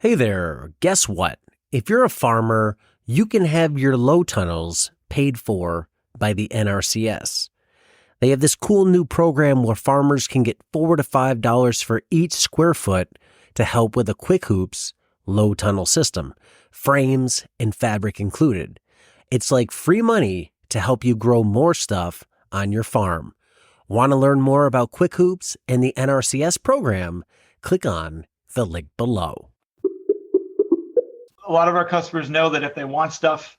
Hey there, guess what? If you're a farmer, you can have your low tunnels paid for by the NRCS. They have this cool new program where farmers can get $4 to $5 for each square foot to help with a Quick Hoops low tunnel system, frames and fabric included. It's like free money to help you grow more stuff on your farm. Want to learn more about Quick Hoops and the NRCS program? Click on the link below. A lot of our customers know that if they want stuff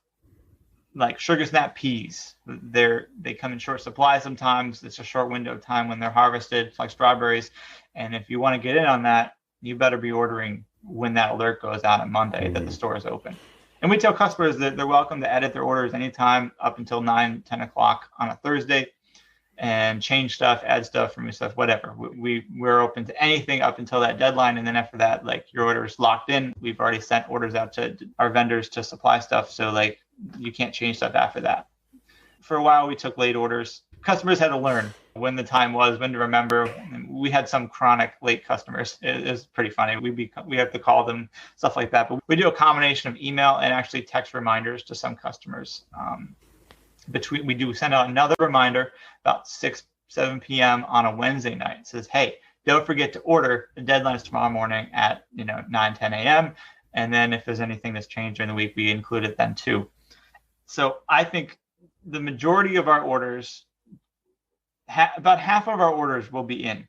like sugar snap peas, they come in short supply sometimes. It's a short window of time when they're harvested, like strawberries. And if you want to get in on that, you better be ordering when that alert goes out on Monday that the store is open. And we tell customers that they're welcome to edit their orders anytime up until 9, 10 o'clock on a Thursday and change stuff, add stuff, remove stuff, whatever. We're open to anything up until that deadline. And then after that, like, your order is locked in. We've already sent orders out to our vendors to supply stuff. So like, you can't change stuff after that. For a while, we took late orders. Customers had to learn when the time was, when to remember. And we had some chronic late customers. It was pretty funny. We have to call them, stuff like that. But we do a combination of email and actually text reminders to some customers. We do send out another reminder about 6-7 p.m. on a Wednesday night. It says, hey, don't forget to order. The deadline is tomorrow morning at 9, 10 a.m. And then if there's anything that's changed during the week, we include it then too. So I think the majority of our orders, about half of our orders will be in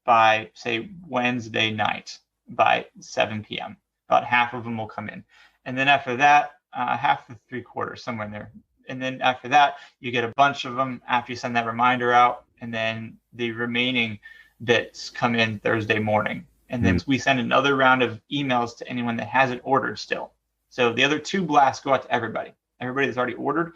by, say, Wednesday night by 7 p.m. About half of them will come in. And then after that, half to 3/4, somewhere in there. And then after that, you get a bunch of them after you send that reminder out. And then the remaining bits come in Thursday morning. And then we send another round of emails to anyone that hasn't ordered still. So the other 2 blasts go out to everybody that's already ordered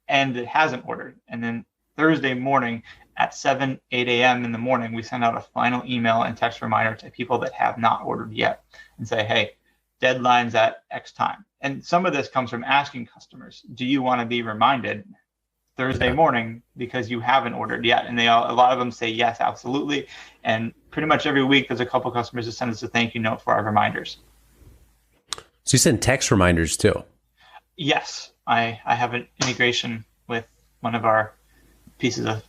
and that hasn't ordered. And then Thursday morning at 7, 8 a.m. in the morning, we send out a final email and text reminder to people that have not ordered yet and say, hey, deadline's at X time. And some of this comes from asking customers, do you want to be reminded Thursday morning because you haven't ordered yet? And a lot of them say yes, absolutely. And pretty much every week, there's a couple customers that send us a thank you note for our reminders. So you send text reminders too? Yes, I have an integration with one of our pieces of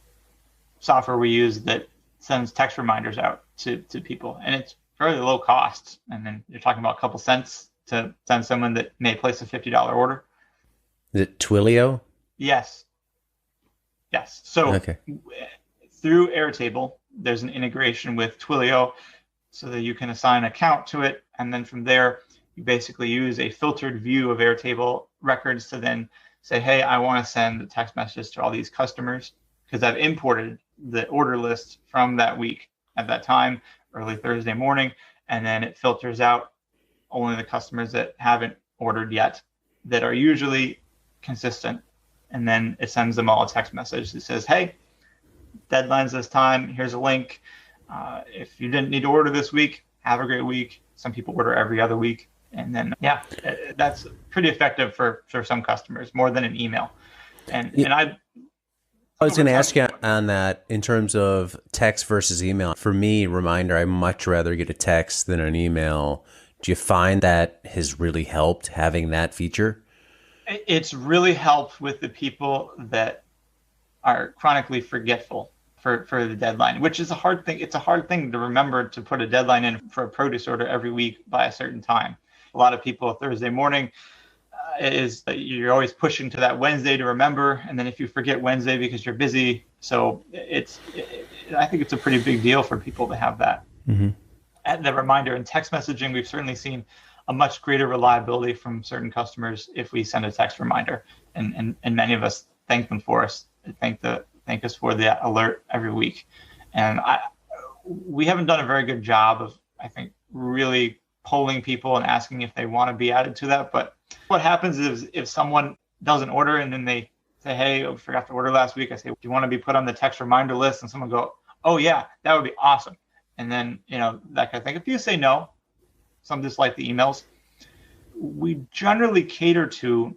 software we use that sends text reminders out to people. And it's fairly low cost. And then you're talking about a couple cents to send someone that may place a $50 order. Is it Twilio? Yes. So through Airtable, there's an integration with Twilio so that you can assign an account to it. And then from there, you basically use a filtered view of Airtable records to then say, hey, I want to send a text message to all these customers because I've imported the order list from that week at that time, early Thursday morning. And then it filters out only the customers that haven't ordered yet that are usually consistent. And then it sends them all a text message that says, hey, deadline's this time. Here's a link. If you didn't need to order this week, have a great week. Some people order every other week. And then, that's pretty effective for some customers, more than an email. And I was going to ask you on that in terms of text versus email. For me, reminder, I much rather get a text than an email. Do you find that has really helped having that feature? It's really helped with the people that are chronically forgetful for the deadline, which is a hard thing. It's a hard thing to remember to put a deadline in for a produce order every week by a certain time. A lot of people Thursday morning is that you're always pushing to that Wednesday to remember. And then if you forget Wednesday because you're busy, so I think it's a pretty big deal for people to have that. And the reminder in text messaging, we've certainly seen a much greater reliability from certain customers if we send a text reminder. And many of us thank them for us, thank us for the alert every week. And we haven't done a very good job of, I think, really polling people and asking if they want to be added to that. But what happens is if someone doesn't order and then they say, hey, I forgot to order last week, I say, do you want to be put on the text reminder list? And someone go, oh yeah, that would be awesome. And then, that kind of thing. If you say no, some dislike the emails, we generally cater to,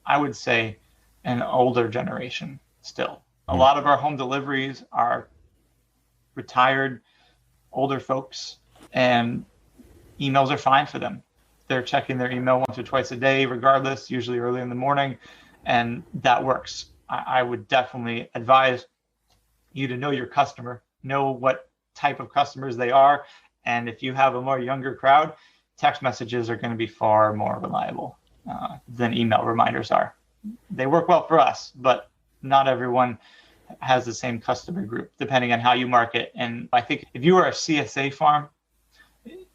I would say, an older generation still. A lot of our home deliveries are retired, older folks, and emails are fine for them. they're checking their email once or twice a day, regardless, usually early in the morning, and that works. I would definitely advise you to know your customer, know what type of customers they are, and if you have a more younger crowd, text messages are going to be far more reliable than email reminders are. They work well for us, but not everyone has the same customer group, depending on how you market. And I think if you are a CSA farm,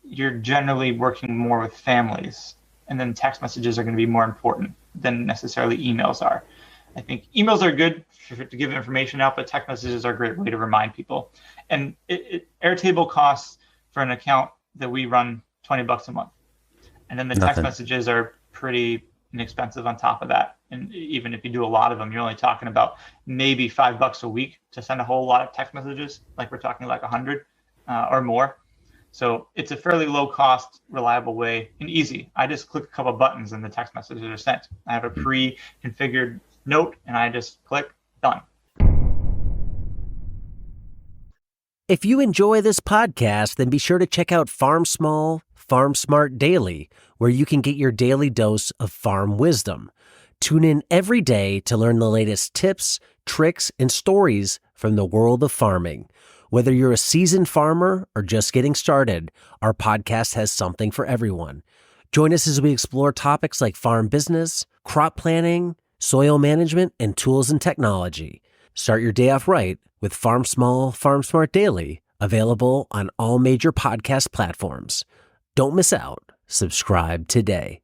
you're generally working more with families, and then text messages are going to be more important than necessarily emails are. I think emails are good to give information out, but text messages are a great way to remind people. And Airtable costs for an account that we run $20 a month. And then the text messages are pretty inexpensive on top of that. And even if you do a lot of them, you're only talking about maybe $5 a week to send a whole lot of text messages, like we're talking like 100 or more. So it's a fairly low cost, reliable way and easy. I just click a couple buttons and the text messages are sent. I have a pre-configured note and I just click, done. If you enjoy this podcast, then be sure to check out Farm Small, Farm Smart Daily, where you can get your daily dose of farm wisdom. Tune in every day to learn the latest tips, tricks, and stories from the world of farming. Whether you're a seasoned farmer or just getting started, our podcast has something for everyone. Join us as we explore topics like farm business, crop planning, soil management, and tools and technology. Start your day off right with Farm Small, Farm Smart Daily, available on all major podcast platforms. Don't miss out. Subscribe today.